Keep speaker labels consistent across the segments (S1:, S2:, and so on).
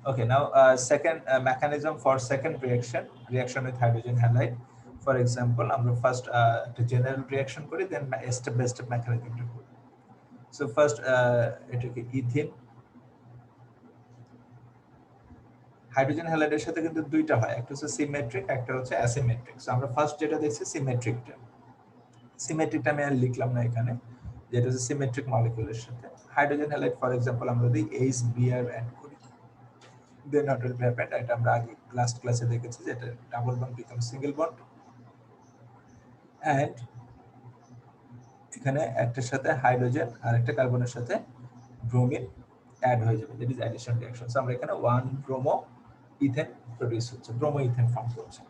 S1: Okay, now second mechanism for second reaction with hydrogen halide. For example, আমরা first একটা general reaction করি, then step by step mechanism টা করি. So first এটাকে ethene, hydrogen হ্যালাইডের সাথে কিন্তু দুইটা হয়, একটা হচ্ছে সিমেট্রিক, একটা হচ্ছে অ্যাসিমেট্রিক। সো আমরা ফার্স্ট যেটা দেখছি সিমেট্রিকটা, সিমেট্রিকটা আমি আর লিখলাম না এখানে, যেটা হচ্ছে সিমেট্রিক মলিকিউলের সাথে হাইড্রোজেন হ্যালাইড। ফর এক্সাম্পল আমরা যদি HBr অ্যাড করি, দেন what will happen, এটা আমরা আগে লাস্ট ক্লাসে দেখেছি যে এটা double bond become single bond, and এখানে একটার সাথে হাইড্রোজেন আর একটা কার্বনের সাথে ব্রোমিন অ্যাড হয়ে যাবে, that is addition reaction. So আমরা এখানে 1 ব্রোমো ইথেন প্রোডিউস হচ্ছে, ব্রোমো ইথেন ফর্ম করছে।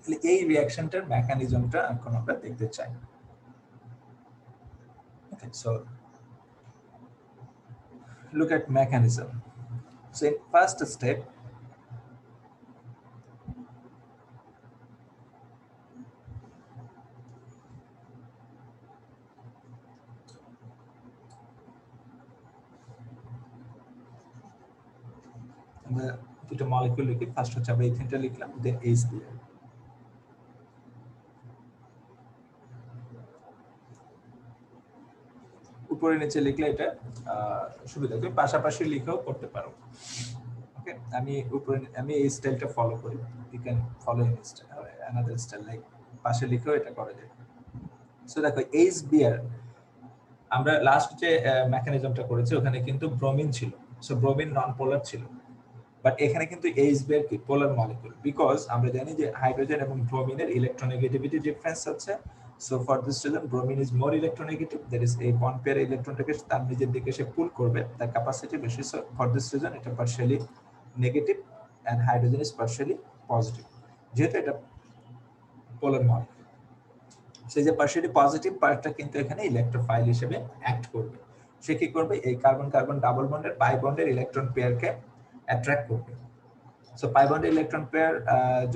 S1: তাহলে এই রিঅ্যাকশনটার মেকানিজমটা এখন আমরা দেখতে চাই। ওকে, so look at mechanism. So in first step, আমরা দুটো মলিকিউল লিখি, ফার্স্ট হচ্ছে আমরা ইথেনটা লিখলাম, দেন HBr। উপরে নিচে লিখলে এটা সুবিধা, তুমি পাশাপাশি লিখেও করতে পারো। ওকে, আমি এই স্টাইলটা ফলো করি, you can follow in another style, like পাশে লিখেও এটা করা যায়। সো দেখো HBr, আমরা লাস্ট যে মেকানিজমটা করেছি ওখানে কিন্তু ব্রোমিন ছিল, সো ব্রোমিন নন পোলার ছিল, বাট এখানে কিন্তু HBr কি পোলার মলিকিউল, বিকজ আমরা জানি যে হাইড্রোজেন এবং ব্রোমিনের ইলেকট্রোনেগেটিভিটি ডিফারেন্স আছে। So for this reason bromine is more electronegative, that is এই বন্ড পেয়ার ইলেকট্রনটাকে তার নিজের দিকে সে পুল করবে, তার ক্যাপাসিটি বেশি। সো ফর দিস রিজন এটা partially negative and hydrogen is partially positive, যেহেতু এটা পোলার মলিকিউল। সেই যে পার্শিয়ালি পজিটিভ পার্টটা কিন্তু এখানে ইলেকট্রোফাইল হিসেবে অ্যাক্ট করবে। সে কি করবে, এই কার্বন কার্বন ডাবল বন্ডের পাই বন্ডের ইলেকট্রন পেয়ারকে অ্যাট্রাক্ট করবে। সো পাই বন্ডের ইলেকট্রন পেয়ার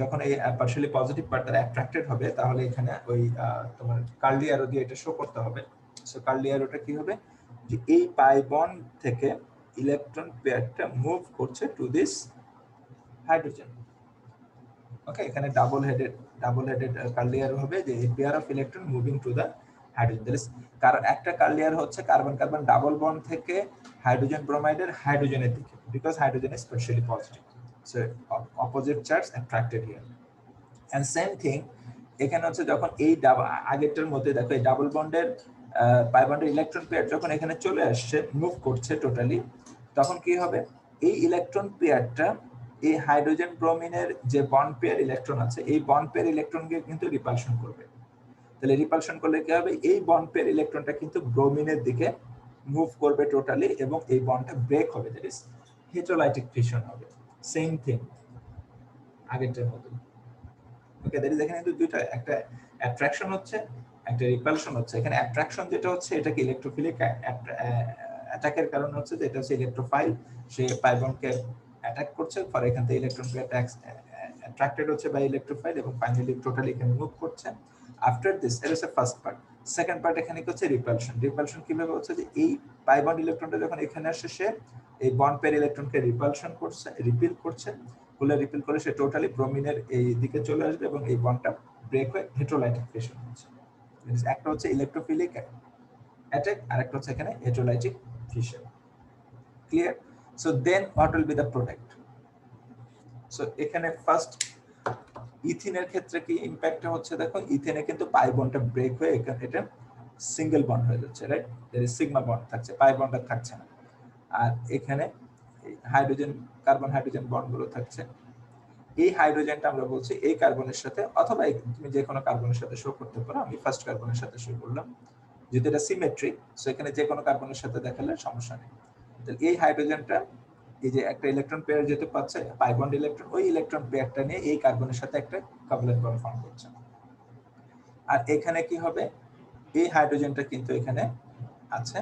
S1: যখন এই পার্শিয়ালি পজিটিভ পার্ট দ্বারা অ্যাট্রাক্টেড হবে, তাহলে এখানে ওই তোমার কার্লি অ্যারো দিয়ে এটা শো করতে হবে। সো কার্লি অ্যারোটা কি হবে, যে এই পাই বন্ড থেকে ইলেকট্রন পেয়ারটা মুভ করছে টু দিস হাইড্রোজেন। ওকে, এখানে ডাবল হেডেড কার্লি অ্যারো হবে, যে এই pair of electron moving to the hydrogen. That is, কারণ একটা কার্লি অ্যারো হচ্ছে কার্বন কার্বন ডাবল বন্ড থেকে হাইড্রোজেন ব্রোমাইডের হাইড্রোজেনের দিকে, because hydrogen is partially positive. So opposite charge attracted here, and same thing এখানে হচ্ছে যখন এই আগেরটার মধ্যে দেখো এই ডাবল বন্ডের পাই বন্ডের ইলেকট্রন পেয়ার যখন এখানে চলে আসছে, মুভ করছে টোটালি, তখন কি হবে, এই ইলেকট্রন পেয়ারটা এই হাইড্রোজেন ব্রোমিনের যে বন্ড পেয়ার ইলেকট্রন আছে, এই বন্ড পেয়ার ইলেকট্রনকে কিন্তু রিপালশন করবে। তাহলে রিপালশন করলে কি হবে, এই বন্ড পেয়ার ইলেকট্রনটা কিন্তু ব্রোমিনের দিকে মুভ করবে টোটালি, এবং এই বন্ডটা ব্রেক হবে, দ্যাট ইজ হেটেরোলাইটিক ফিশন হবে। সেম থিং আগেরটার মতো। ওকে, দ্যাট ইজ, এখানে কিন্তু দুইটা, একটা অ্যাট্রাকশন হচ্ছে, একটা রিপালশন হচ্ছে। এখানে অ্যাট্রাকশন যেটা হচ্ছে, এটা কি ইলেকট্রোফিলিক অ্যাটাকের কারণে হচ্ছে, যে এটা হচ্ছে ইলেকট্রোফাইল, সে পাইবনকে অ্যাটাক করছে, ফলে এখান থেকে ইলেকট্রন অ্যাট্রাক্টেড হচ্ছে বাই ইলেকট্রোফাইল, এবং ফাইনালি টোটালি এখানে মুভ করছে। আফটার দিস, এটা হচ্ছে ফার্স্ট পার্ট। সেকেন্ড পার্ট এখানে কি হচ্ছে, রিপালশন। রিপালশন কিভাবে হচ্ছে, যে এই পাই বন্ড ইলেকট্রনটা যখন এখানে আসে, সে এই বন্ড পেয়ার ইলেকট্রনকে রিপালশন করছে, রিপিল করছে, খুলে রিপিল করে সে টোটালি ব্রোমিনের এই দিকে চলে আসবে, এবং এই বন্ডটা ব্রেক হয়ে হেটেরোলাইটিক ফিশন হচ্ছে। একটা হচ্ছে ইলেকট্রোফিলিক অ্যাটাক, আর একটা হচ্ছে এখানে heterolytic fission. Clear? So then what will be the product? So এখানে ফার্স্ট ইথিনের ক্ষেত্রে কি ইম্প্যাক্ট হচ্ছে, দেখো ইথেনে কিন্তু পাই বন্ডটা ব্রেক হয়ে এখানে এটা সিঙ্গেল বন্ড হয়ে যাচ্ছে, right? There is sigma bond থাকছে, পাই বন্ড আর থাকছে না। আর এখানে হাইড্রোজেন কার্বন হাইড্রোজেন বন্ডগুলো থাকছে। এই হাইড্রোজেনটা আমরা বলছি এই কার্বনের সাথে, অথবা তুমি যে কোনো কার্বনের সাথে শো করতে পারো। আমি ফার্স্ট কার্বনের সাথে শো করলাম, যেহেতু এটা সিমেট্রিক, সো এখানে যে কোনো কার্বনের সাথে দেখালে সমস্যা নেই। তাহলে এই হাইড্রোজেনটা, এই যে একটা ইলেকট্রন পেয়ার যেতে পাচ্ছে, পাই বন্ড ইলেকট্রন, ওই ইলেকট্রন পেয়ারটা নিয়ে এই কার্বনের সাথে একটা কোভ্যালেন্ট বন্ড ফর্ম করছে। আর এখানে কি হবে, এই হাইড্রোজেনটা কিন্তু এখানে আছে,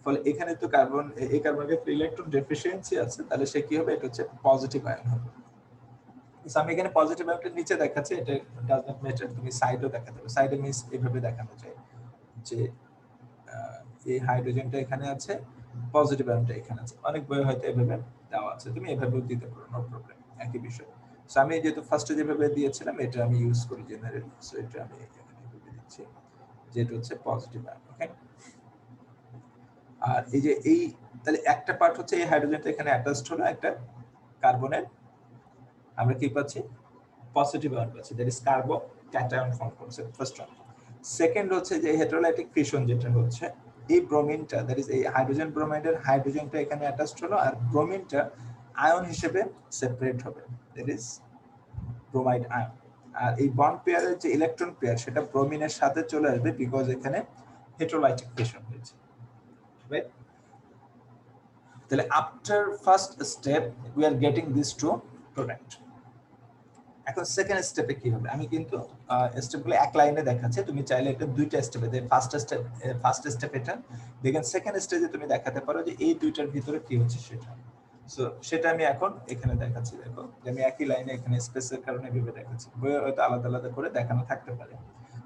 S1: ফলে এখানে তো কার্বন, এই কার্বনের ইলেকট্রন ডেফিসিয়েন্সি আছে, তাহলে সে কি হবে, এটা হচ্ছে পজিটিভ আয়ন হবে। আমি এখানে পজিটিভ আয়নটা নিচে দেখাচ্ছি, এটা ডাজ নট ম্যাটার, তুমি সাইডও দেখাতে পারো। সাইডে মিন্স এইভাবে দেখানো যায় যে এই হাইড্রোজেনটা এখানে আছে, পজিটিভ আয়নটা এখানে আছে। অনেক বই হয়তো এভাবে দেওয়া আছে, তুমি এভাবেও দিতে পারো, নো প্রবলেম, একই বিষয়। সো আমি যেহেতু ফার্স্টে যেভাবে দিয়েছিলাম এটা আমি ইউজ করি জেনারেলি, সো এটা আমি এখানে এভাবে দিচ্ছি, যেটা হচ্ছে পজিটিভ আয়ন। ওকে, আর এই যে এই তাহলে একটা পার্ট হচ্ছে এই হাইড্রোজেনটা এখানে অ্যাটাচড হলো একটা কার্বনের, আমরা কি পাচ্ছি পজিটিভ আয়ন পাচ্ছি, দ্যাট ইজ কার্বো ক্যাটায়ন ফর্ম করছে ফার্স্ট ওয়ান। সেকেন্ড হচ্ছে যে হেটেরোলাইটিক ফিশন যেটা হচ্ছে এই ব্রোমিনটা, দ্যাট ইজ এই হাইড্রোজেন ব্রোমাইডের হাইড্রোজেনটা এখানে অ্যাটাচড হলো আর ব্রোমিনটা আয়ন হিসেবে সেপারেট হবে, দ্যাট ইজ ব্রোমাইড আয়ন। আর এই বন্ড পেয়ারের যে ইলেকট্রন পেয়ার সেটা ব্রোমিনের সাথে চলে আসবে বিকজ এখানে হেটেরোলাইটিক ফিশন হয়েছে, রাইট? তাহলে after first step we are getting this two product. এখন সেকেন্ড স্টেপে কি হবে, আমি কিন্তু স্টেপগুলো এক লাইনে দেখাচ্ছি, তুমি চাইলে এটা দুইটা স্টেপে দেখ, ফার্স্ট স্টেপ এটা দেখেন, সেকেন্ড স্টেজে তুমি দেখাতে পারো যে এই দুইটার ভিতরে কি হচ্ছে সেটা। সো সেটা আমি এখন এখানে দেখাচ্ছি, দেখো যে আমি একই লাইনে এখানে স্পেসের কারণে ভেবে দেখাচ্ছি, বইয়ে হয়তো আলাদা আলাদা করে দেখানো থাকতে পারে।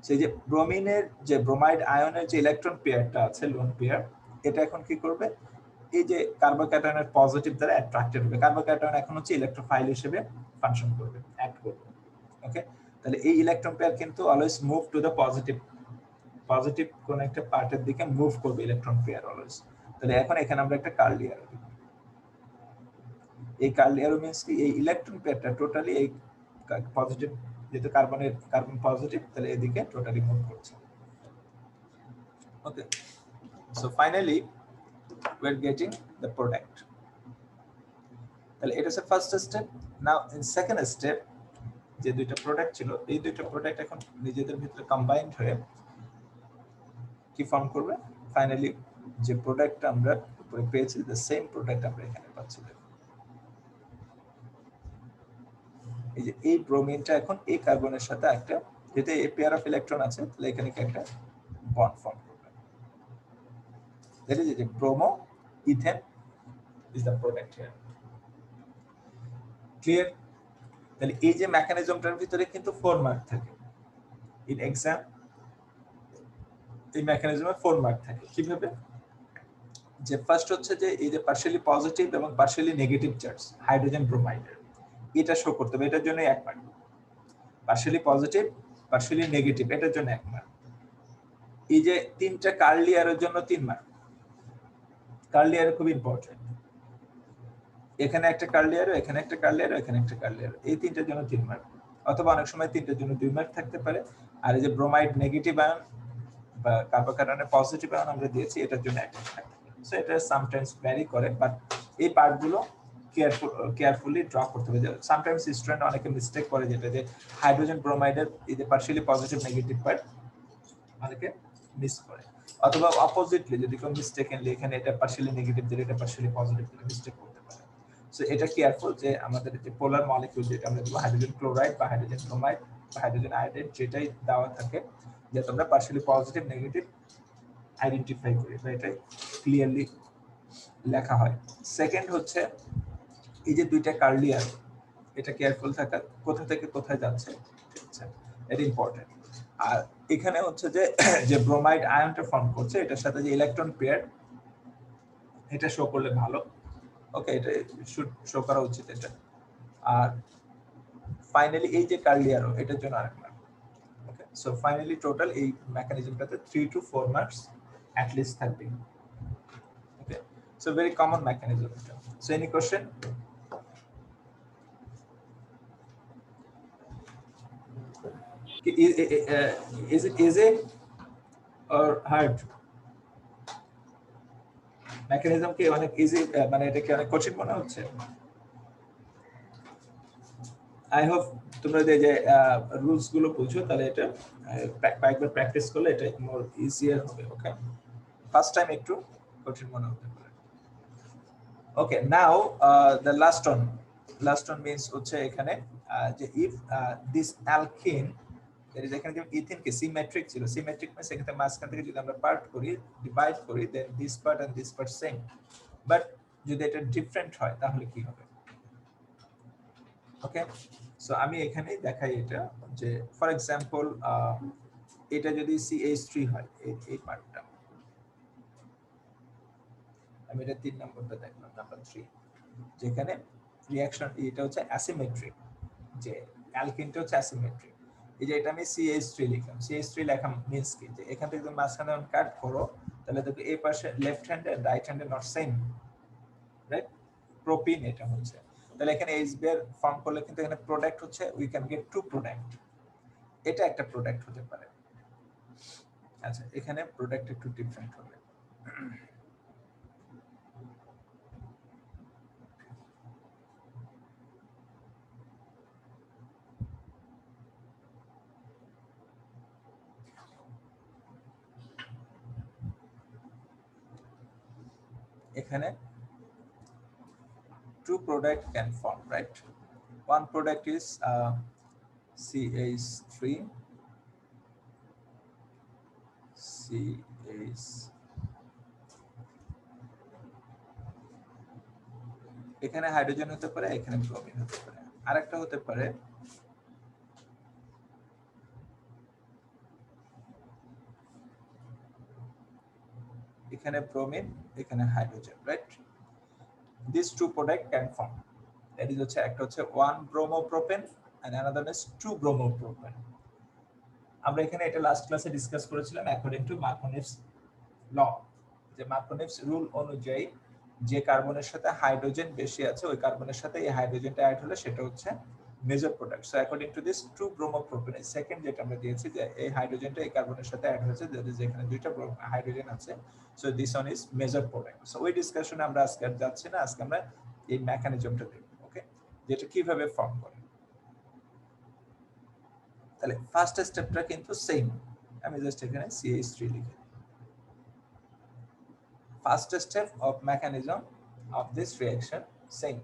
S1: সেই যে ব্রোমিনের যে ব্রোমাইড আয়নের যে ইলেকট্রন পেয়ারটা আছে, লোন পেয়ার, এটা এখন কি করবে, এই যে কার্বোক্যাটায়নের পজিটিভ দ্বারা অ্যাট্রাক্টেড হবে, কার্বোক্যাটায়ন এখন হচ্ছে ইলেকট্রোফাইল হিসেবে ফাংশন করবে, অ্যাক্ট করবে। ওকে, তাহলে এই ইলেকট্রন পেয়ার কিন্তু always move to the positive কোন একটা পার্টের দিকে মুভ করবে ইলেকট্রন পেয়ার অলওয়েজ। তাহলে এখন এখানে আমরা একটা কার্লি অ্যারো দিব, এই কার্লি অ্যারো মিন্স কি এই ইলেকট্রন পেয়ারটা টোটালি এই পজিটিভ, যেহেতু কার্বন পজিটিভ তাহলে এদিকে টোটালি মুভ করছে। Okay, so finally we are getting the product. তাহলে এটা হচ্ছে first step. Now in second step যে দুইটা প্রোডাক্ট ছিল এই দুইটা প্রোডাক্ট এখন নিজেদের ভিতরে কম্বাইন্ড হয়ে কি ফর্ম করবে, ফাইনালি যে প্রোডাক্টটা আমরা উপরে পেয়েছি দ্য সেম প্রোডাক্ট আমরা এখানে পাচ্ছি। এই যে এই ব্রোমিনটা এখন এই কার্বনের সাথে একটা, যেতে এই পেয়ার অফ ইলেকট্রন আছে তাহলে এখানে কি একটা বন্ড ফর্ম করবে, দ্যাট ইজ যে bromo ethane is the product here. Clear? তাহলে এই যে মেকানিজমটার ভিতরে কিন্তু 4 মার্ক থাকে, ইন এক্সাম এই মেকানিজমে 4 মার্ক থাকে। কিভাবে, যে ফার্স্ট হচ্ছে যে এই যে পার্শিয়ালি পজিটিভ এবং পার্শিয়ালি নেগেটিভ চার্জ হাইড্রোজেন ব্রোমাইডের, এটা শো করতে হবে, এটার জন্য 1 mark. Partially positive partially negative এটার জন্য 1 মার্ক। এই যে তিনটা কার্লি অ্যারোর জন্য 3 মার্ক, কার্লি অ্যারো খুব ইম্পর্টেন্ট, এখানে একটা কার্লি অ্যারো, এখানে একটা কার্লি অ্যারো, এখানে একটা কার্লি অ্যারো, এই তিনটার জন্য 3 মার্ক, অথবা অনেক সময় তিনটার জন্য 2 মার্ক থাকতে পারে। আর এই যে ব্রোমাইড নেগেটিভ আয়ন বা কার্বোক্যাটায়নের পজিটিভ আয়ন আমরা দিয়েছি এটার জন্য 1 মার্ক থাকতে পারে। সো এটা সামটাইমস ভ্যারি করে, বাট এই পার্টগুলো কেয়ারফুলি ড্র করতে হবে। সামটাইমস স্টুডেন্ট অনেকে মিস্টেক করে, যেটা যে হাইড্রোজেন ব্রোমাইডের এই যে পার্শিয়ালি পজিটিভ নেগেটিভ পার্ট অনেকে মিস করে, অথবা অপোজিটলি যদি কেউ মিস্টেকেনলি এখানে এটা পার্শিয়ালি নেগেটিভ দিলে এটা পার্শিয়ালি পজিটিভ দিলে মিস্টেক করতে পারে। সো এটা কেয়ারফুল যে আমাদের যে পোলার মলিকিউল যেটা আমরা দেবো হাইড্রোজেন ক্লোরাইড বা হাইড্রোজেন ব্রোমাইড বা হাইড্রোজেন আয়োডাইড যেটাই দেওয়া থাকে, যে তোমরা পার্শিয়ালি পজিটিভ নেগেটিভ আইডেন্টিফাই করি বা এটাই ক্লিয়ারলি লেখা হয়। সেকেন্ড হচ্ছে এই যে দুইটা কার্লি অ্যারো, এটা কেয়ারফুল থাকা কোথা থেকে কোথায় যাচ্ছে, ঠিক আছে, এটা ইম্পর্টেন্ট। আর এখানে হচ্ছে যে যে ব্রোমাইড আয়নটা ফর্ম করছে এটার সাথে যে ইলেকট্রন পেয়ার এটা শো করলে ভালো। ওকে, এটা শুড শো করা উচিত এটা। আর ফাইনালি এই যে কার্লি অ্যারো এটার জন্য আরেক মার্ক। ওকে, সো ফাইনালি টোটাল এই মেকানিজমটাতে 3 to 4 মার্কস at least থাকবে। ওকে, সো ভেরি কমন মেকানিজম এটা। So any question? Is it easy or hard? Mechanism কি অনেক ইজি, মানে এটা কি অনেক কঠিন মনে হচ্ছে? আই হোপ তোমরা যে রুলস গুলো বুঝো, তাহলে এটা কয়েকবার প্র্যাকটিস করলে এটা মোর ইজিয়ার হবে। ওকে, ফার্স্ট টাইম একটু কঠিন মনে হতে পারে। ওকে, নাও দ্য লাস্ট ওয়ান মিন্স হচ্ছে এখানে যে ইফ দিস অ্যালকিন, এখানে যে ইথিনকে সিমেট্রিক ছিল, সিমেট্রিক মানে সেক্ষেত্রে মাঝখান থেকে যদি আমরা পার্ট করি, ডিভাইড করি, then this part and this part same, but যদি এটা ডিফারেন্ট হয় তাহলে কি হবে? ওকে, সো আমি এখানেই দেখাই এটা, যে ফর এক্সাম্পল এটা যদি CH3 হয়, এই পার্টটা আমি এটা 3 নম্বরটা দেখলাম, নাম্বার 3, যেখানে রিঅ্যাকশন এটা হচ্ছে অ্যাসিমেট্রিক, যে অ্যালকিনটা হচ্ছে অ্যাসিমেট্রিক। এই যে এটা আমি CH3 লিখলাম, CH3 লেখা মিন্স কি, যে এখান থেকে তুমি মাঝখানে কাট করো তাহলে দেখো এই পাশে লেফট হ্যান্ডে রাইট হ্যান্ডে নট সেম, রাইট? প্রোপিন এটা হচ্ছে, তাহলে এখানে H বের ফর্ম করলে কিন্তু এখানে প্রোডাক্ট হচ্ছে we can get two product, এটা একটা প্রোডাক্ট হতে পারে। আচ্ছা, এখানে প্রোডাক্ট একটু ডিফারেন্ট হবে। এখানে two product can form, right? One product is CH3, CH, এখানে হাইড্রোজেন হতে পারে, এখানে ব্রোমিন হতে পারে, আরেকটা হতে পারে এখানে ব্রোমিন, এখানে hydrogen, right? These two product can form, that is হচ্ছে একটা হচ্ছে 1 bromopropane and another is 2 bromopropane। আমরা এখানে এটা লাস্ট ক্লাসে ডিসকাস করেছিলাম অ্যাকর্ডিং টু মার্কোনিভস ল, যে মার্কোনিভস রুল অনুযায়ী যে কার্বনের সাথে হাইড্রোজেন বেশি আছে ওই কার্বনের সাথে এই হাইড্রোজেনটা অ্যাড হলে সেটা হচ্ছে major product. So according to this 2 bromopropane, second যেটা আমরা দিয়েছি যে এই হাইড্রোজেনটা এই কার্বনের সাথে অ্যাড হয়েছে, যেখানে দুইটা হাইড্রোজেন আছে, so this one is major product. So ওই ডিসকাশনে আমরা আজকে আর যাচ্ছি না, আজকে আমরা এই মেকানিজমটা দেখব, ওকে, যেটা কিভাবে ফর্ম করে। তাহলে ফার্স্ট স্টেপটা কিন্তু সেম, আমি জাস্ট এখানে CH3 লিখি। First step of mechanism of this reaction same,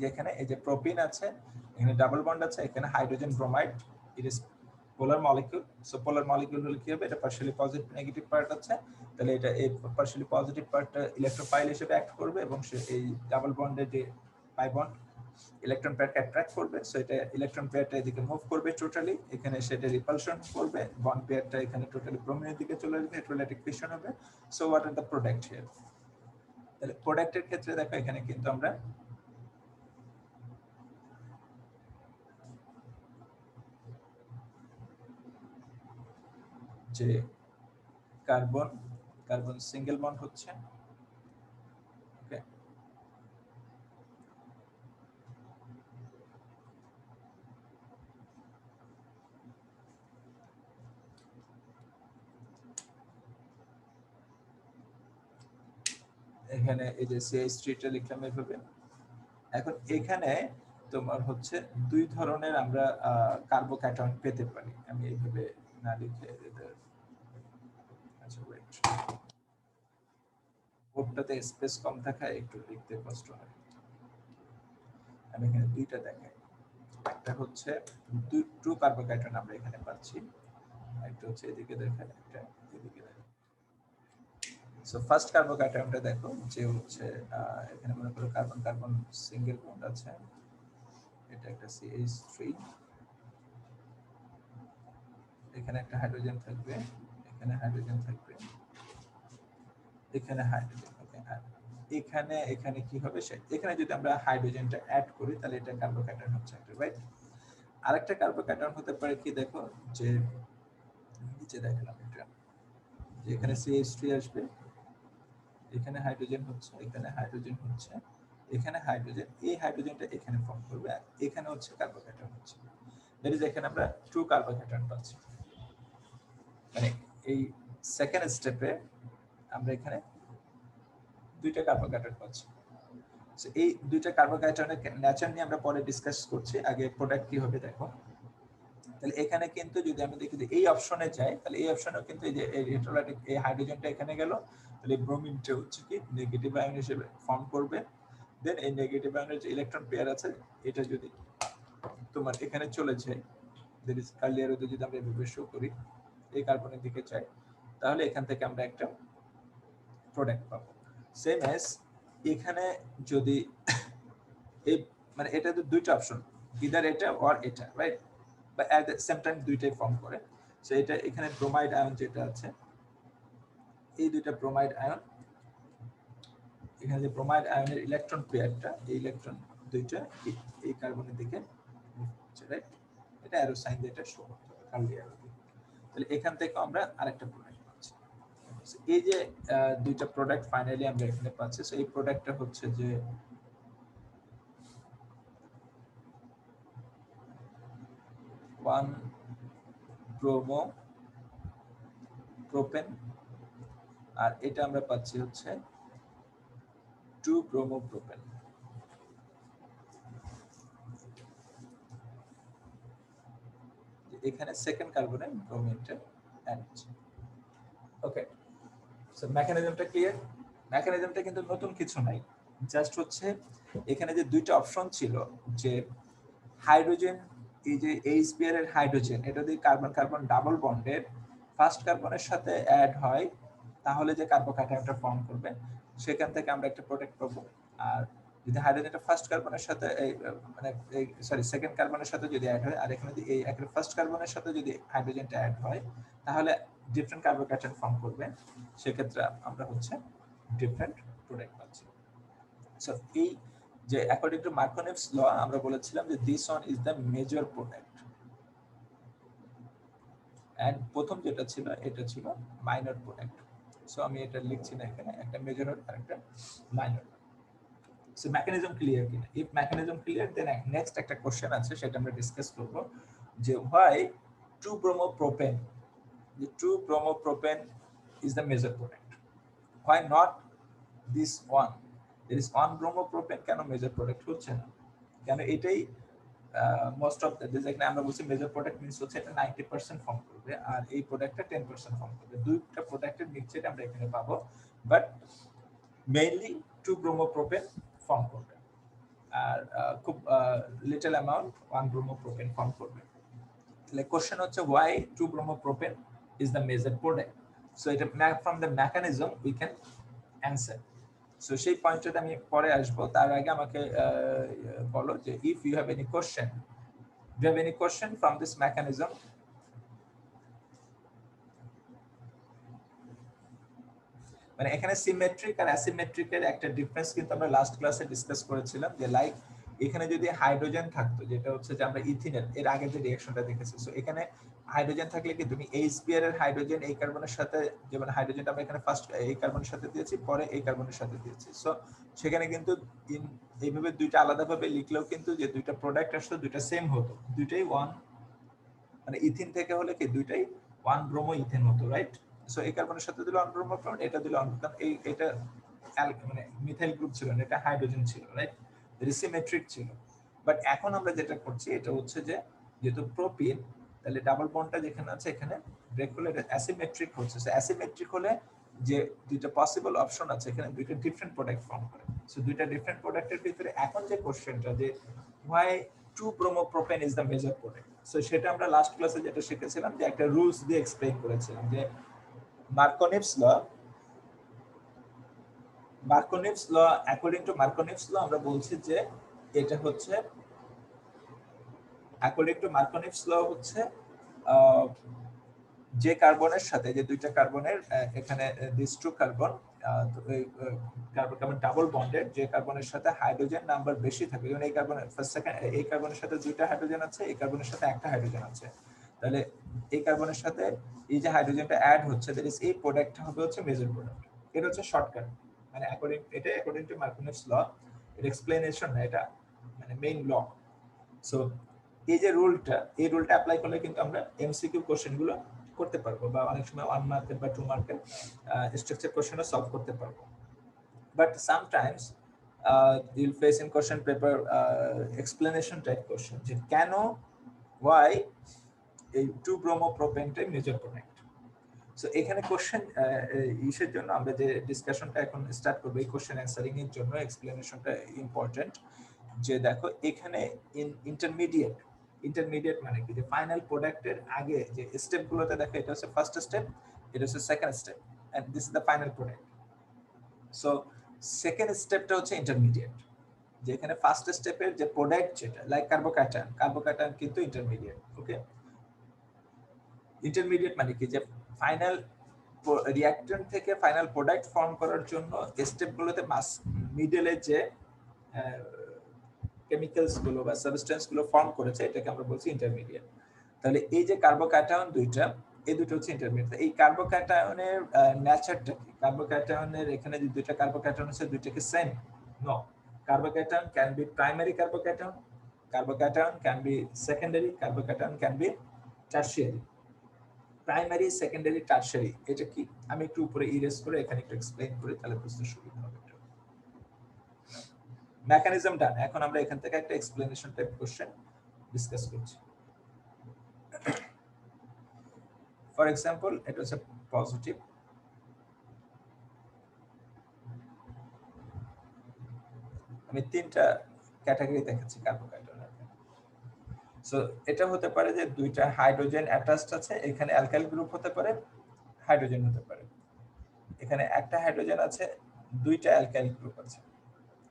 S1: যেখানে এই যে প্রোপিন আছে, এখানে ডাবল বন্ড আছে, এখানে hydrogen bromide, it is polar molecule. So polar molecule হলে কি হবে, এটা পার্শিয়ালি পজিটিভ নেগেটিভ পার্ট আছে, তাহলে এটা এই পার্শিয়ালি পজিটিভ পার্টটা ইলেকট্রোফাইল হিসেবে অ্যাক্ট করবে এবং সে এই ডাবল বন্ডের যে পাই বন্ড ইলেকট্রন পেয়ারকে অ্যাট্রাক্ট করবে, সো এটা ইলেকট্রন পেয়ারটা এদিকে মুভ করবে টোটালি, এখানে সেটা রিপালশন করবে, বন্ড পেয়ারটা এখানে টোটালি ব্রোমিনের দিকে চলে আসবে, ইলেকট্রোলাইটিক ফিশন হবে। So what are the product here? তাহলে প্রোডাক্টের ক্ষেত্রে দেখো এখানে কিন্তু আমরা যে কার্বন কার্বন সিঙ্গেল বন্ড হচ্ছে, ওকে, এখানে এই যে CH3 টা লিখলাম এইভাবে। এখন এখানে তোমার হচ্ছে দুই ধরনের আমরা কার্বোক্যাটায়ন পেতে পারি, আমি এইভাবে না লিখে এদের, আচ্ছা ওয়েট, কোডটাতে স্পেস কম থাকায় একটু লিখতে কষ্ট হয়। আমি এখানে দুইটা দেখাই, একটা হচ্ছে টু কার্বোক্যাটায়ন আমরা এখানে পাচ্ছি, একটা হচ্ছে এদিকে দেখাই, একটা এদিকে দেখাই। সো ফার্স্ট কার্বোক্যাটায়নটা দেখো, যে হচ্ছে এখানে মনে করো কার্বন কার্বন সিঙ্গেল বন্ড আছে, এটা একটা CH3, এখানে একটা হাইড্রোজেন থাকবে, এখানে হাইড্রোজেন থাকবে, এখানে হাইড্রোজেন, ওকে। আর এখানে এখানে কি হবে, এখানে যদি আমরা হাইড্রোজেনটা অ্যাড করি তাহলে এটা কার্বোক্যাটায়ন হচ্ছে একটা, রাইট? আরেকটা কার্বোক্যাটায়ন হতে পারে কি, দেখো যে নিচে দেখালাম এটা, যে এখানে CH3 আসবে, এখানে হাইড্রোজেন হচ্ছে, এখানে হাইড্রোজেন হচ্ছে, এখানে হাইড্রোজেন, এই হাইড্রোজেনটা এখানে ফর্ম করবে, আর এখানে হচ্ছে কার্বোক্যাটায়ন হচ্ছে, দ্যাট ইজ এখানে আমরা টু কার্বোক্যাটায়ন পাচ্ছি। মানে এই সেকেন্ড স্টেপে আমরা এখানে দুইটা কার্বোক্যাটায়ন পাচ্ছি। সো এই দুইটা কার্বোক্যাটায়নের নেচার নিয়ে আমরা পরে ডিসকাস করছি, আগে প্রোডাক্ট কি হবে দেখো। তাহলে এখানে কিন্তু যদি আমি দেখি যে এই অপশনে যাই, তাহলে এই অপশনেও কিন্তু এই যে ইলেকট্রোলাইটিক এই হাইড্রোজেনটা এখানে গেল, তাহলে ব্রোমিনটা হচ্ছে কি নেগেটিভ আয়ন হিসেবে ফর্ম করবে। দেন এই নেগেটিভ আয়নের যে ইলেকট্রন পেয়ার আছে এটা যদি তোমার এখানে চলে যায়, দ্যাট ইজ কার্লিয়ার যদি আমরা এভাবে শো করি, এই কার্বনের দিকে যাই, তাহলে এখান থেকে আমরা একটা প্রোডাক্ট পাবো। সেম এজ এখানে যদি এই মানে এটা তো দুইটা অপশন, ইদার এটা অর এটা, রাইট? বা এট দ্য সেম টাইম দুইটাই ফর্ম করে। সো এটা এখানে ব্রোমাইড আয়ন যেটা আছে, এই দুইটা ব্রোমাইড আয়ন এখানে যে ব্রোমাইড আয়নের ইলেকট্রন পেয়ারটা, এই ইলেকট্রন দুইটা এই কার্বনের দিকে রাইট, এটা অ্যারো সাইন দিয়ে এটা শো করতে হবে কার্লি অ্যারো দিয়ে। তাহলে এখান থেকে আমরা আরেকটা প্রোডাক্ট পাচ্ছি। এই যে দুইটা প্রোডাক্ট ফাইনালি আমরা এখানে পাচ্ছি। সো এই প্রোডাক্টটা হচ্ছে যে 1 ব্রোমো প্রোপেন, আর এটা আমরা পাচ্ছি হচ্ছে 2 ব্রোমো প্রোপেন। এখানে সেকেন্ড কার্বনে ব্রোমিনটা অ্যাড হচ্ছে। ওকে, সো মেকানিজমটা ক্লিয়ার। মেকানিজমটা কিন্তু নতুন কিছু নাই, জাস্ট হচ্ছে এখানে যে দুইটা অপশন ছিল যে হাইড্রোজেন, এই যে এইচ পেয়ার এর হাইড্রোজেন, এটা যদি কার্বন কার্বন ডাবল বন্ডের ফার্স্ট কার্বনের সাথে অ্যাড হয় তাহলে যে কার্বোকাটায়নটা ফর্ম করবে, সেখান থেকে আমরা একটা প্রোডাক্ট পাবো। আর যদি হাইড্রোজেনটা ফার্স্ট কার্বনের সাথে মানে সরি সেকেন্ড কার্বনের সাথে যদি অ্যাড হয়, আর এখানে যদি এই একটা ফার্স্ট কার্বনের সাথে যদি হাইড্রোজেনটা অ্যাড হয় তাহলে ডিফারেন্ট কার্বোকাটায়ন ফর্ম করবে, সেক্ষেত্রে আমরা হচ্ছে ডিফারেন্ট প্রোডাক্ট পাচ্ছি। সো এই যে অ্যাকর্ডিং টু মার্কোনিভস ল আমরা বলেছিলাম যে this one is the major product, and প্রথম যেটা ছিল এটা ছিল মাইনর প্রোডাক্ট। সো আমি এটা লিখছি না এখানে, একটা মেজর আর একটা মাইনর। সো মেকানিজম ক্লিয়ার কিনা? If mechanism clear then next একটা কোশ্চেন আছে, সেটা আমরা ডিসকাস করব যে why 2 bromo propane, the 2 bromo propane is the major product, why not this one, there is 1 bromo propane কেন মেজর প্রোডাক্ট হচ্ছে না, কেন এটাই মোস্ট অফ দ্য যেখানে আমরা বলছি মেজর প্রোডাক্ট মিন্স হচ্ছে এটা 90% ফর্ম করবে আর এই প্রোডাক্টটা 10% ফর্ম করবে। দুইটা প্রোডাক্টের মিক্সচার আমরা এখানে পাবো, but mainly 2 bromo propane form করবে আর খুব little amount 1 bromo propane form করবে। তাহলে কোশ্চেন হচ্ছে why 2 bromo propane is the major product, so it from the mechanism we can answer. So সেই পয়েন্টটা আমি পরে আসবো, তার আগে আমাকে বলো যে if you have any question, do you have any question from this mechanism? মানে এখানে সিমেট্রিক আর অ্যাসিমেট্রিক এর একটা ডিফারেন্স কিন্তু আমরা লাস্ট ক্লাসে ডিসকাস করেছিলাম, যে লাইক এখানে যদি হাইড্রোজেন থাকতো, যেটা হচ্ছে যে আমরা ইথিনের এর আগে যে রিঅ্যাকশনটা দেখেছি, সো এখানে হাইড্রোজেন থাকলে কি তুমি এইচ পেয়ার এর হাইড্রোজেন এই কার্বনের সাথে, যেমন হাইড্রোজেনটা আমরা এখানে ফার্স্ট এই কার্বনের সাথে দিয়েছি, পরে এই কার্বনের সাথে দিয়েছি, সো সেখানে কিন্তু এইভাবে দুইটা আলাদাভাবে লিখলেও কিন্তু যে দুইটা প্রোডাক্ট আসতো দুইটা সেম হতো, দুইটাই ওয়ান, মানে ইথিন থেকে হলে কি দুইটাই 1 ব্রোমো ইথেন হতো, রাইট? সো এই কার্বনের সাথে দিল 1 ব্রোমো কার্বন, এটা দিল এই এটা মানে মিথাইল গ্রুপ ছিল না, এটা হাইড্রোজেন ছিল, রাইট? সিমেট্রিক ছিল। বাট এখন আমরা যেটা করছি এটা হচ্ছে যে যেহেতু প্রোপিন, তাহলে ডাবল বন্ডটা যেখানে আছে এখানে ব্রেক হলে এটা অ্যাসিমেট্রিক হচ্ছে। সো অ্যাসিমেট্রিক হলে যে দুইটা পসিবল অপশন আছে, এখানে দুইটা ডিফারেন্ট প্রোডাক্ট ফর্ম করে। সো দুইটা ডিফারেন্ট প্রোডাক্টের ভিতরে এখন যে কোশ্চেনটা যে why 2 bromo propane is the major product, so সেটা আমরা লাস্ট ক্লাসে যেটা শিখেছিলাম যে একটা রুলস দিয়ে এক্সপ্লেইন করেছিলাম যে মার্কোনিভস ল, অ্যাকর্ডিং টু মার্কোনিভস ল আমরা বলছি যে এটা হচ্ছে অ্যাকর্ডিং টু মার্কোনিভস ল হচ্ছে যে কার্বনের সাথে যে দুইটা কার্বনের এখানে this two carbon carbon double bonded, যে কার্বনের সাথে হাইড্রোজেন নাম্বার বেশি থাকে, যেমন এই কার্বনের ফার্স্ট সেকেন্ড এই কার্বনের সাথে দুইটা হাইড্রোজেন আছে, এই কার্বনের সাথে একটা হাইড্রোজেন আছে, তাহলে এই কার্বনের সাথে এই যে হাইড্রোজেনটা অ্যাড হচ্ছে, দ্যাট ইজ এই প্রোডাক্টটা হবে হচ্ছে মেজর প্রোডাক্ট। এটা হচ্ছে শর্টকাট, মানে অ্যাকর্ডিং টু মার্কোনিভস ল, এর এক্সপ্লেনেশন না, এটা মানে মেইন ল। সো এই যে রুলটা, এই রুলটা অ্যাপ্লাই করলে কিন্তু আমরা এমসিকিউ কোশ্চেনগুলো করতে পারবো, বা অনেক সময় 1 মার্কের বা 2 মার্কের স্ট্রাকচার কোশ্চেনও সলভ করতে পারবো। But sometimes you'll face in question paper explanation type question, যে কেন why এই 2 bromo propane টা মেজর প্রোডাক্ট। সো এখানে কোশ্চেন ইসের জন্য আমরা যে ডিসকাশনটা এখন স্টার্ট করব, এই কোশ্চেন অ্যানসারিং এর জন্য এক্সপ্লেনেশনটা ইম্পর্টেন্ট। যে দেখো এখানে ইন্টারমিডিয়েট মানে কি, যে ফাইনাল প্রোডাক্টের আগে যে স্টেপগুলোতে দেখো, এটা হচ্ছে ফার্স্ট স্টেপ, এটা হচ্ছে second step, and this is the final product. So second স্টেপটা হচ্ছে ইন্টারমিডিয়েট, যে এখানে ফার্স্ট স্টেপের যে প্রোডাক্ট যেটা লাইক কার্বোকাটায়ন কিন্তু ইন্টারমিডিয়েট। ওকে, ইন্টারমিডিয়েট মানে কি, যে ফাইনাল রিঅ্যাক্ট্যান্ট থেকে ফাইনাল প্রোডাক্ট ফর্ম করার জন্য স্টেপগুলোতে মিডলে যে কেমিক্যালস গুলো বা সাবস্টেন্স গুলো ফর্ম করেছে এটাকে আমরা বলছি ইন্টারমিডিয়েট। তাহলে এই যে কার্বোক্যাটায়ন দুইটা, এই দুটো হচ্ছে ইন্টারমিডিয়েট। এই কার্বোক্যাটায়নের নেচারটা কি? কার্বোক্যাটায়নের এখানে যে দুইটা কার্বোক্যাটায়ন আছে দুইটা কি same? No. Carbocation can be primary carbocation, carbocation can be secondary, carbocation can be tertiary. Primary, secondary, tertiary এটা কি আমি একটু উপরে ইরেজ করে এখানে একটু এক্সপ্লেইন করি, তাহলে বুঝতে সুবিধা হবে। মেকানিজম ডান। এখন আমরা এখান থেকে একটা এক্সপ্লেনেশন টাইপ কোশ্চেন ডিসকাস করছি। ফর এক্সাম্পল এটা হচ্ছে পজিটিভ, আমি তিনটা ক্যাটাগরি দেখাচ্ছি কার্বোহাইড্রেট। সো এটা হতে পারে যে দুইটা হাইড্রোজেন অ্যাটাচড আছে, এখানে অ্যালকাইল গ্রুপ হতে পারে, হাইড্রোজেন হতে পারে। এখানে একটা হাইড্রোজেন আছে, দুইটা অ্যালকাইল গ্রুপ আছে।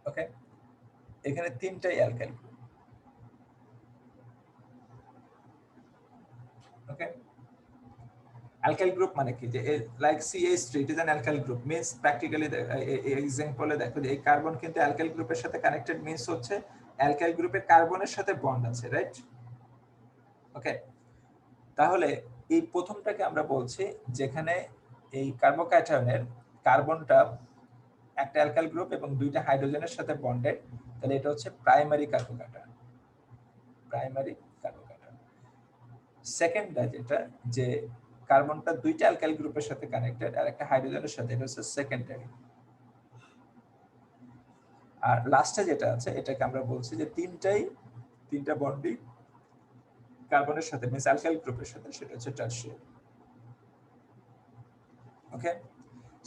S1: ওকে, এখানে তিনটাই alkyl group. Okay, alkyl group মানে কি? যে like CH3 it is an alkyl group, means practically এক্সাম্পলে দেখো যে এই কার্বন কিন্তু অ্যালকাইল গ্রুপের সাথে কানেক্টেড, মিন্স হচ্ছে অ্যালকাইল গ্রুপে কার্বনের সাথে বন্ড আছে, রাইট? ওকে, তাহলে এই প্রথমটাকে আমরা বলছি যেখানে এই কার্বোক্যাটায়নের কার্বনটা একটা অ্যালকাইল গ্রুপ এবং দুইটা হাইড্রোজেনের সাথে বন্ডেড, তাহলে এটা হচ্ছে প্রাইমারি কার্বোক্যাটায়ন, প্রাইমারি কার্বোক্যাটায়ন। সেকেন্ডটা যেটা যে কার্বনটা দুইটা অ্যালকাইল গ্রুপের সাথে কানেক্টেড আর একটা হাইড্রোজেনের সাথে, এটা হচ্ছে সেকেন্ডারি। আর লাস্টে যেটা আছে এটাকে আমরা বলছি যে তিনটা বন্ডই কার্বনের সাথে মিন্স অ্যালকাইল গ্রুপের সাথে, সেটা হচ্ছে টারশিয়ারি। ওকে,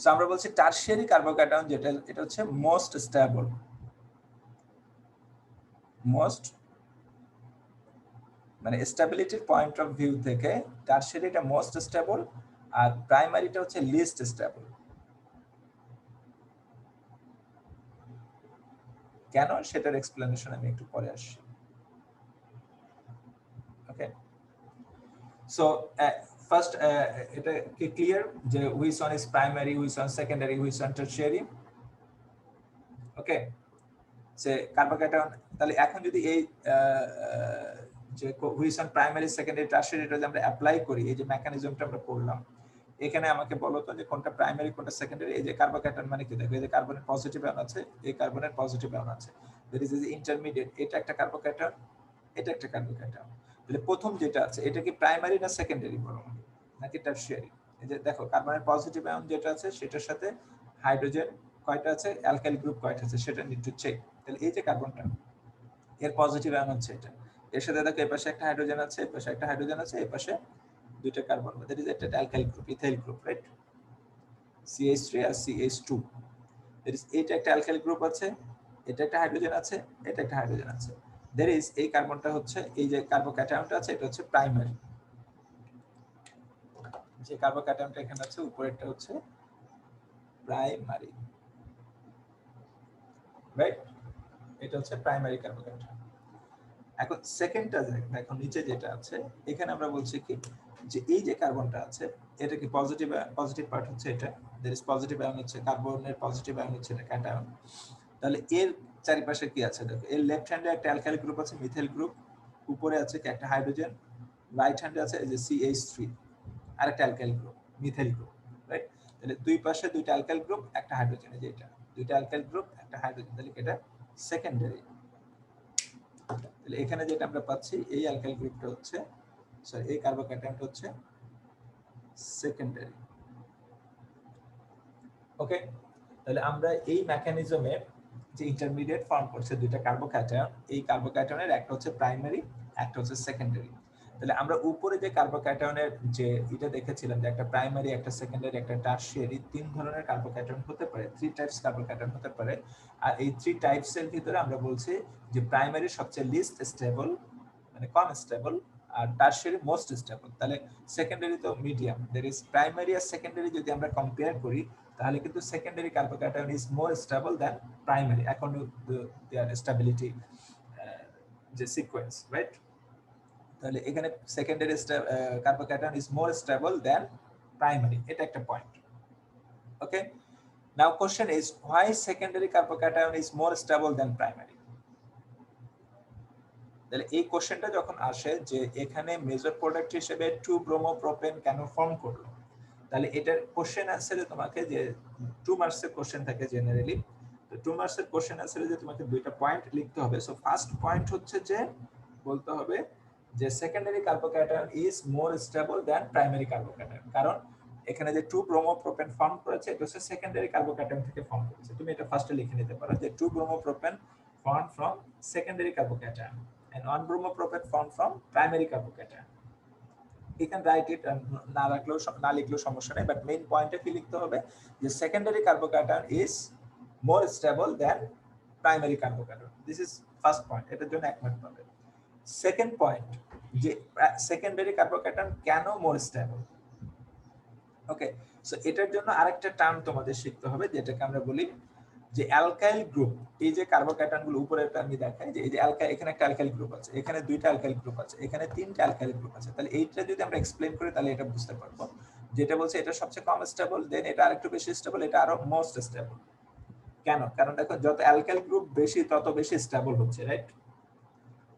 S1: সো আমরা বলছি টারশিয়ারি কার্বোক্যাটায়ন যেটা, এটা হচ্ছে মোস্ট স্টেবল, মোস্ট মানে স্টেবিলিটির পয়েন্ট অফ ভিউ থেকে টারশিয়ারিটা মোস্ট স্টেবল আর প্রাইমারিটা হচ্ছে লিস্ট স্টেবল। কেন সেটার এক্সপ্লেনেশন আমি একটু পরে আসছি। ওকে, সো ফার্স্ট এটা কি ক্লিয়ার যে which one is primary, which one secondary, which one tertiary? Okay, যে কার্বোক্যাটায়ন, তাহলে এখন যদি এই যে which one primary, secondary, tertiary এটা যদি আমরা অ্যাপ্লাই করি, এই যে মেকানিজমটা আমরা করলাম, এখানে আমাকে বলো তো যে কোনটা প্রাইমারি কোনটা সেকেন্ডারি। এই যে কার্বোক্যাটায়ন মানে কি? দেখো এই যে কার্বনের পজিটিভ আয়ন আছে, এই কার্বনের পজিটিভ আয়ন আছে, দ্যাট ইজ ইন্টারমিডিয়েট, এটা একটা কার্বোক্যাটায়ন, এটা একটা কার্বোক্যাটায়ন। তাহলে প্রথম যেটা আছে এটা কি প্রাইমারি না সেকেন্ডারি বলো নাকি টারশিয়ারি? এই যে দেখো কার্বনের পজিটিভ আয়ন যেটা আছে সেটার সাথে হাইড্রোজেন কয়টা আছে, অ্যালকাইল গ্রুপ কয়টা আছে সেটা নিড টু চেক। তাহলে এই যে কার্বনটা এর পজিটিভ আয়ন হচ্ছে এটা, এর সাথে দেখো এই পাশে একটা হাইড্রোজেন আছে, এই পাশে একটা হাইড্রোজেন আছে, এই পাশে দুইটা কার্বন, দ্যাট ইজ একটা alkyl group, ethyl group, right? CH3 আর CH2, দ্যাট ইজ এটা একটা অ্যালকাইল গ্রুপ আছে, এটা একটা হাইড্রোজেন আছে, এটা একটা হাইড্রোজেন আছে, দ্যাট ইজ এই কার্বনটা হচ্ছে, এই যে কার্বোক্যাটায়নটা আছে এটা হচ্ছে প্রাইমারি। যে কার্বোক্যাটায়নটা এখানে আছে উপরেরটা হচ্ছে প্রাইমারি, রাইট? এটা হচ্ছে প্রাইমারি কার্বোক্যাটায়ন। এখন সেকেন্ডটা দেখো নিচে যেটা আছে, এখানে আমরা বলছি কি যে এই যে কার্বনটা আছে এটা কি পজিটিভ, পজিটিভ পার্ট হচ্ছে এটা, দ্যাট ইজ পজিটিভ আয়ন হচ্ছে কার্বনের পজিটিভ আয়ন হচ্ছে এটা ক্যাটায়ন। তাহলে এর চারিপাশে কি আছে দেখো, এর লেফট হ্যান্ডে একটা অ্যালকাইল গ্রুপ আছে মিথাইল গ্রুপ, উপরে আছে কি একটা হাইড্রোজেন, রাইট হ্যান্ডে আছে এই যে CH3 আর একটা alkyl group methyl group, right? তাহলে দুই পাশে দুইটা অ্যালকাইল গ্রুপ একটা হাইড্রোজেন, এই যে এটা দুইটা অ্যালকাইল গ্রুপ একটা হাইড্রোজেন, তাহলে এটা সেকেন্ডারি। তাহলে এখানে যেটা আমরা পাচ্ছি এই অ্যালকাইল গ্রুপটা হচ্ছে, সরি এই কার্বোক্যাটায়নটা হচ্ছে সেকেন্ডারি। ওকে, তাহলে আমরা এই মেকানিজমে যে ইন্টারমিডিয়েট ফর্ম করছে দুইটা কার্বোক্যাটায়ন, এই কার্বোক্যাটায়নের একটা হচ্ছে প্রাইমারি, একটা হচ্ছে সেকেন্ডারি। তাহলে আমরা উপরে যে কার্বোক্যাটায়নের যে এটা দেখেছিলাম যে একটা প্রাইমারি, একটা সেকেন্ডারি, একটা টারশিয়ারি, তিন ধরনের কার্বোক্যাটায়ন হতে পারে, থ্রি টাইপস কার্বোক্যাটায়ন হতে পারে। আর এই থ্রি টাইপস এর ভিতরে আমরা বলছি যে প্রাইমারি সবচেয়ে লিস্ট স্টেবল মানে কম স্টেবল, আর টারশিয়ারি মোস্ট স্টেবল। তাহলে সেকেন্ডারি তো মিডিয়াম, দ্যাট ইজ প্রাইমারি আর সেকেন্ডারি যদি আমরা কম্পেয়ার করি তাহলে কিন্তু secondary carbocation is more stable than primary according to their stability যে সিকোয়েন্স, রাইট? তাহলে এখানে secondary carbocation is more stable than primary, এটা একটা point. Okay, now question is why secondary carbocation is more stable than primary? তাহলে এই কোশ্চেনটা যখন আসে যে এখানে মেজর প্রোডাক্ট হিসেবে 2-bromopropane কেন ফর্ম করলো, তাহলে এটার কোশ্চেন আনসারে তোমাকে যে 2 মার্কসের কোশ্চেন থাকে জেনারেলি, তো 2 মার্কসের কোশ্চেন আনসারে যে তোমাকে দুইটা পয়েন্ট লিখতে হবে। সো ফার্স্ট পয়েন্ট হচ্ছে যে বলতে হবে যে secondary carbocation is more stable than primary carbocation, কারণ এখানে যে 2-bromopropane ফর্ম করেছে এটা হচ্ছে সেকেন্ডারি কার্বোক্যাটায়ন থেকে ফর্ম করেছে। তুমি এটা ফার্স্টে লিখে নিতে পারো যে 2-bromopropane formed from secondary carbocation and 1-bromopropane formed from primary carbocation. You can write it না লিখলেও সমস্যা নেই, বাট মেইন পয়েন্টে কি লিখতে হবে যে secondary carbocation is more stable than primary carbocation. This is first point, এটার জন্য 1 মার্ক পাবে। সেকেন্ড পয়েন্ট যে সেকেন্ডারি কার্বোক্যাটায়ন কেন মোর স্টেবল। ওকে, সো এটার জন্য আরেকটা টার্ম তোমাদের শিখতে হবে যেটাকে আমরা বলি যে অ্যালকাইল গ্রুপ। এই যে কার্বোক্যাটায়ন গুলো উপরেরটা আমি দেখাই যে এই যে এখানে একটা অ্যালকাইল গ্রুপ আছে, এখানে দুইটা অ্যালকাইল গ্রুপ আছে, এখানে তিনটা অ্যালকাইল গ্রুপ আছে। তাহলে এইটা যদি আমরা এক্সপ্লেইন করি তাহলে এটা বুঝতে পারবো, যেটা বলছে এটা সবচেয়ে কম স্টেবল, দেন এটা আরেকটু বেশি স্টেবল, এটা আরো মোস্ট স্টেবল। কেন? কারণ দেখো যত অ্যালকাইল গ্রুপ বেশি তত বেশি স্টেবল হচ্ছে, রাইট?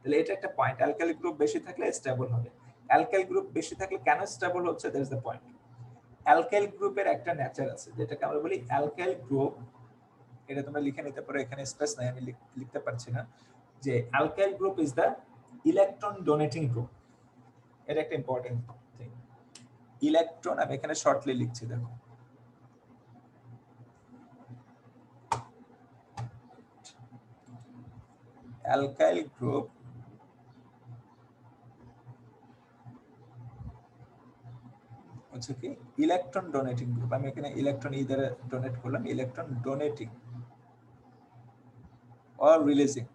S1: তাহলে এটা একটা পয়েন্ট, অ্যালকাইল গ্রুপ বেশি থাকলে স্টেবল হবে। অ্যালকাইল গ্রুপ বেশি থাকলে কেন স্টেবল হচ্ছে, দ্যাটস দ্য পয়েন্ট। অ্যালকাইল গ্রুপের একটা নেচার আছে যেটাকে আমরা বলি অ্যালকাইল গ্রুপ, এটা তোমরা লিখে নিতে পারো, এখানে স্পেস নাই আমি লিখতে পারছি না, যে alkyl group is the electron donating group. এটা একটা ইম্পর্টেন্ট থিং। ইলেকট্রন আমি এখানে শর্টলি লিখছি, দেখো অ্যালকাইল গ্রুপ হচ্ছে কি ইলেকট্রন ডোনেটিং গ্রুপ। আমি এখানে ইলেকট্রন ইদার ডোনেট করলাম, electron donating or releasing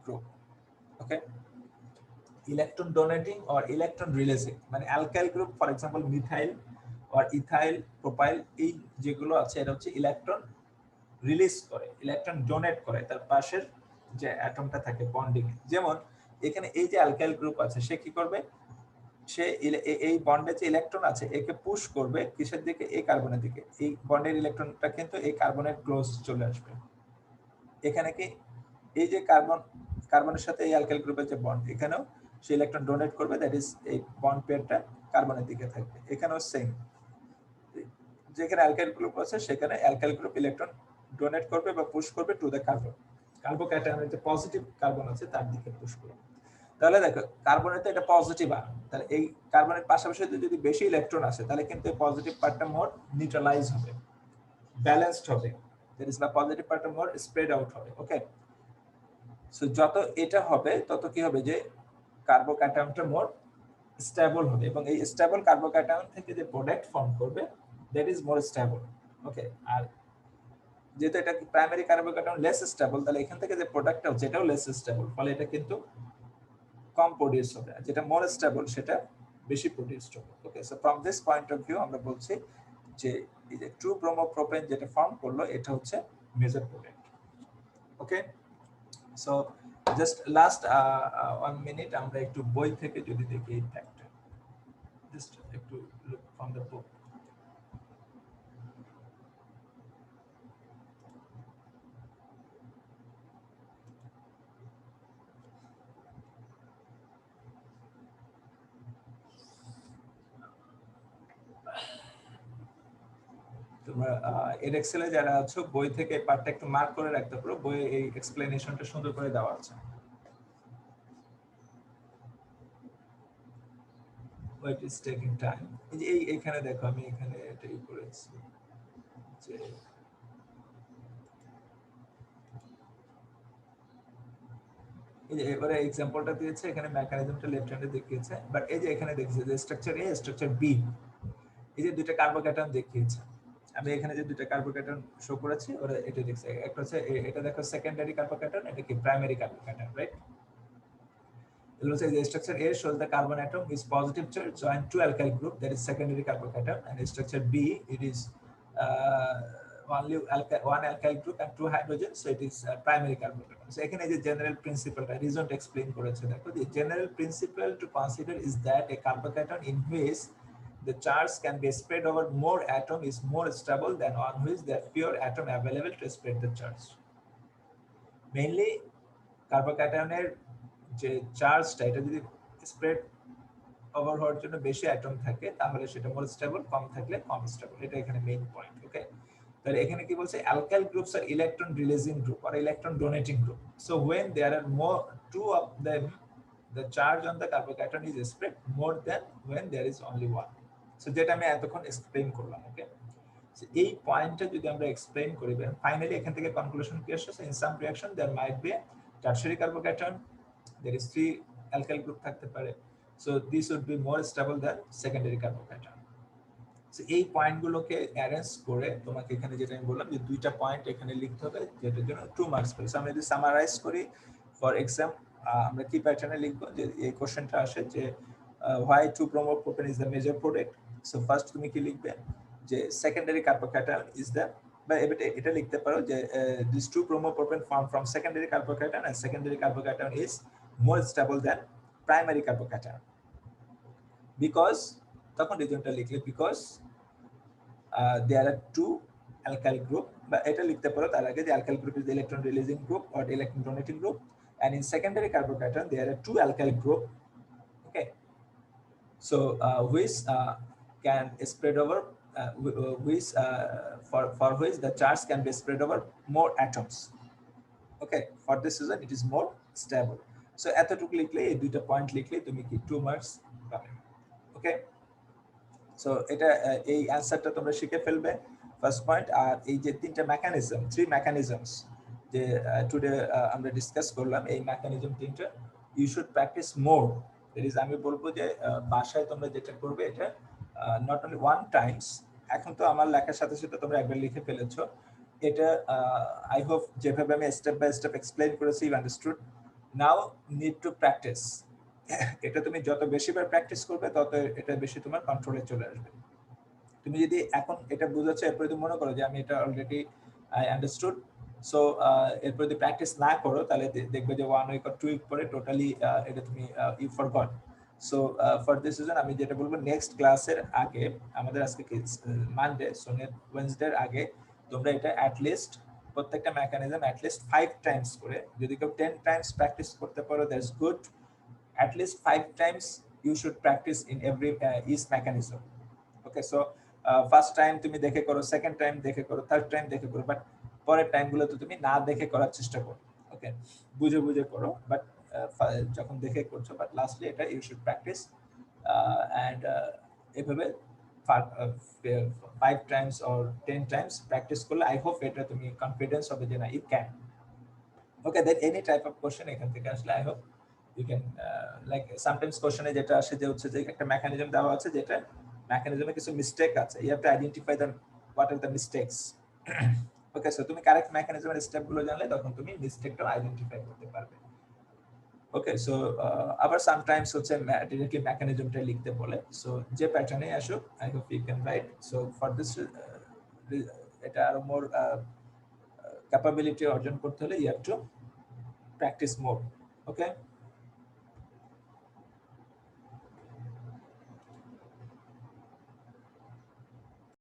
S1: group. Okay, electron donating or electron releasing মানে alkyl group, for example methyl or ethyl propyl, এই যেগুলো আছে এটা হচ্ছে ইলেকট্রন রিলিজ করে, ইলেকট্রন ডোনেট করে তার পাশের যে অ্যাটমটা থাকে বন্ডিং এ। যেমন এখানে এই যে অ্যালকাইল গ্রুপ আছে সে কি করবে, সে এই বন্ডে যে ইলেকট্রন আছে একে পুশ করবে কিসের দিকে, এই কার্বনের দিকে। এই বন্ডের ইলেকট্রনটা কিন্তু এই কার্বনের ক্লোজ চলে আসবে। এখানে কি এই যে কার্বনের সাথে এই অ্যালকাইল গ্রুপের যে বন্ড, এখানেও সে ইলেকট্রন ডোনেট করবে, দ্যাট ইজ এই বন্ড পেয়ারটা কার্বনের দিকে থাকবে। এখানেও সেম, যেখানে অ্যালকাইল গ্রুপ আছে সেখানে অ্যালকাইল গ্রুপ ইলেকট্রন ডোনেট করবে বা পুশ করবে টু দ্য কার্বন, কার্বোক্যাটায়নের যে পজিটিভ কার্বন আছে তার দিকে পুশ করবে। তাহলে দেখো কার্বনের তো এটা পজিটিভ আয়ন, তাহলে এই কার্বনের পাশাপাশি যদি বেশি ইলেকট্রন আসে তাহলে কিন্তু এই পজিটিভ পার্টটা মোর নিউট্রালাইজ হবে, ব্যালেন্সড হবে, দ্যাট ইজ দ্য পজিটিভ পার্টটা মোর স্প্রেড আউট হবে। ওকে, সো যত এটা হবে তত কি হবে যে কার্বোক্যাটায়নটা মোর স্টেবল হবে, এবং এই স্টেবল কার্বোক্যাটায়ন থেকে যে প্রোডাক্ট ফর্ম করবে দ্যাট ইজ মোর স্টেবল। ওকে, আর যেহেতু এটা প্রাইমারি কার্বোক্যাটায়ন লেস স্টেবল, তাহলে এখান থেকে যে প্রোডাক্টটা হচ্ছে এটাও লেস স্টেবল, ফলে এটা কিন্তু কম প্রোডিউস হবে, আর যেটা মোর স্টেবল সেটা বেশি প্রোডিউস হবে। Okay, so from this point of view আমরা বলছি যে এই যে 2-bromopropane যেটা ফর্ম করলো এটা হচ্ছে মেজর প্রোডাক্ট। ওকে, সো জাস্ট লাস্ট 1 মিনিট আমরা একটু বই থেকে যদি দেখি এই ফ্যাক্টর, জাস্ট একটু লুক ফ্রম দ্য বুক। তোমরা এর এক্সেলে যারা আছো বই থেকে পার্টটা একটু মার্ক করে রাখতে পারো, বইয়ে এই এক্সপ্লেনেশনটা সুন্দর করে দেওয়া আছে। It is taking time. এই এখানে দেখো আমি এখানে এটাই করেছি যে এই যে এবারে एग्जांपलটা দিয়েছে, এখানে মেকানিজমটা লেফট হ্যান্ডে দেখিয়েছে, বাট এই যে এখানে দেখেছে যে স্ট্রাকচার এ স্ট্রাকচার বি, এই যে দুইটা কার্বোক্যাটায়ন দেখিয়েছে। আমি এখানে যে দুইটা কার্বোক্যাটায়ন শো করেছি ওরা এটা দেখছে, একটা হচ্ছে এটা দেখো সেকেন্ডারি কার্বোক্যাটায়ন, এটা কি primary carbocation, right? It looks like the structure A shows the carbon atom is positive charge joined to alkyl group, that is secondary carbocation, and structure B it is one alkyl group and 2 hydrogens, so it is primary carbocation. So এখানে যে general principle reason explain করেছে, দেখো the general principle to consider is that a carbocation in which the charge can be spread over more atom is more stable than on which there are fewer atom available to spread the charge. Mainly কার্বোক্যাটায়নের যে চার্জটা এটা যদি spread over হওয়ার জন্য বেশি atom থাকে তাহলে সেটা মোর স্টেবল, কম থাকলে কম স্টেবল। এটা এখানে মেইন পয়েন্ট। ওকে, তাহলে এখানে কি বলছে, অ্যালকাইল গ্রুপস আর ইলেকট্রন রিলিজিং গ্রুপ আর electron donating group. So when there are more two of them the charge on the carbocation is spread more than when there is only one. So যেটা আমি এতক্ষণ explain করলাম। ওকে, এই পয়েন্টটা যদি আমরা এক্সপ্লেইন করি, ফাইনালি এখান থেকে কনক্লুশন কি আসছে, in some reaction there might be tertiary carbocation, there is 3 alkyl group থাকতে পারে। So this would be more stable than secondary carbocation. So এই পয়েন্টগুলোকে অ্যারেঞ্জ করে তোমাকে এখানে যেটা আমি বললাম যে দুইটা পয়েন্ট এখানে লিখতে হবে যেটার জন্য 2 মার্কস পেলে। সো আমরা যদি সামারাইজ করি ফর এক্সাম, আমরা কি প্যাটার্নে লিখবো, যে এই কোশ্চেনটা আসে যে why 2-bromopropane is the major product. So first তুমি কি লিখবে, যে সেকেন্ডারি কার্বোক্যাটায়ন ইজ দ্য, বা এটা লিখতে পারো যে this 2-bromopropane formed from secondary carbocation and secondary carbocation is more stable than primary carbocation because তখন রিজনটা লিখলে because there are 2 alkyl group, বা এটা লিখতে পারো তার আগে যে alkyl group is the electron releasing group or electron donating group, and in secondary carbocation there are 2 alkyl group. Okay, so which can spread over which for which the charge can be spread over more atoms. Okay, for this reason it is more stable. So এতটুকু লিখলে, এই দুইটা point লিখলে তুমি কি 2 marks পাবে। ওকে, so এটা এই অ্যানসারটা তোমরা শিখে ফেলবে ফার্স্ট পয়েন্ট। আর এই যে তিনটা মেকানিজম, 3 মেকানিজমস যে টুডে আমরা ডিসকাস করলাম, এই মেকানিজম তিনটা you should practice more. That is, আমি বলবো যে বাসায় তোমরা যেটা করবে এটা নট অনলি ওয়ান টাইমস, এখন তো আমার লেখার সাথে সাথে তোমরা একবার লিখে ফেলেছো, এটা আই হোপ যেভাবে আমি স্টেপ বাই স্টেপ এক্সপ্লেইন করেছি you understood. Now need to practice. এটা তুমি যত বেশিবার প্র্যাকটিস করবে তত এটা বেশি তোমার কন্ট্রোলে চলে আসবে। তুমি যদি এখন এটা বুঝেছো, এরপরে তুমি মনে করো যে আমি এটা অলরেডি আই আন্ডারস্টুড, সো এরপর যদি প্র্যাকটিস না করো তাহলে দেখবে যে 1 উইক অর 2 উইক পরে টোটালি এটা তুমি you forgot. So for this reason আমি যেটা বলবো, নেক্সট ক্লাসের আগে, আমাদের আজকে মানডে, সো ওয়েডনেসডের আগে তোমরা এটা অ্যাটলিস্ট প্রত্যেকটা মেকানিজম অ্যাটলিস্ট 5 টাইমস করে, যদি কেউ 10 টাইমস প্র্যাকটিস করতে পারো that's good, at least 5 times you should practice in every each mechanism. Okay, so first time তুমি দেখে করো, সেকেন্ড টাইম দেখে করো, থার্ড টাইম দেখে করো, বাট পরের টাইমগুলো তো তুমি না দেখে করার চেষ্টা করো। ওকে, বুঝে বুঝে করো, বাট যখন দেখে করছো, বাট লাস্টলি এটা ইউ শুড প্র্যাকটিস অ্যান্ড এভাবে 5 টাইমস অর 10 টাইমস প্র্যাকটিস করলে আই হোপ এটা তুমি কনফিডেন্স হবে যে না you can. Okay, then any type of question এখান থেকে আসলে I hope you can like sometimes question এ যেটা আসে যে হচ্ছে যে একটা মেকানিজম দেওয়া আছে, যেটা মেকানিজমে কিছু মিস্টেক আছে, you have to identify the what are the mistakes. Okay, so তুমি কারেক্ট মেকানিজমের স্টেপ গুলো জানলে তখন তুমি মিস্টেকটা আইডেন্টিফাই করতে পারবে। ওকে, সো আবার সামটাইমস হচ্ছে ডিরেক্টলি মেকানিজমটা লিখতে বলে, সো যে প্যাটার্নে আসুক I hope you can write. So for this এটা আরো মোর ক্যাপাবিলিটি অর্জন করতে হলে you have to practice more. Okay.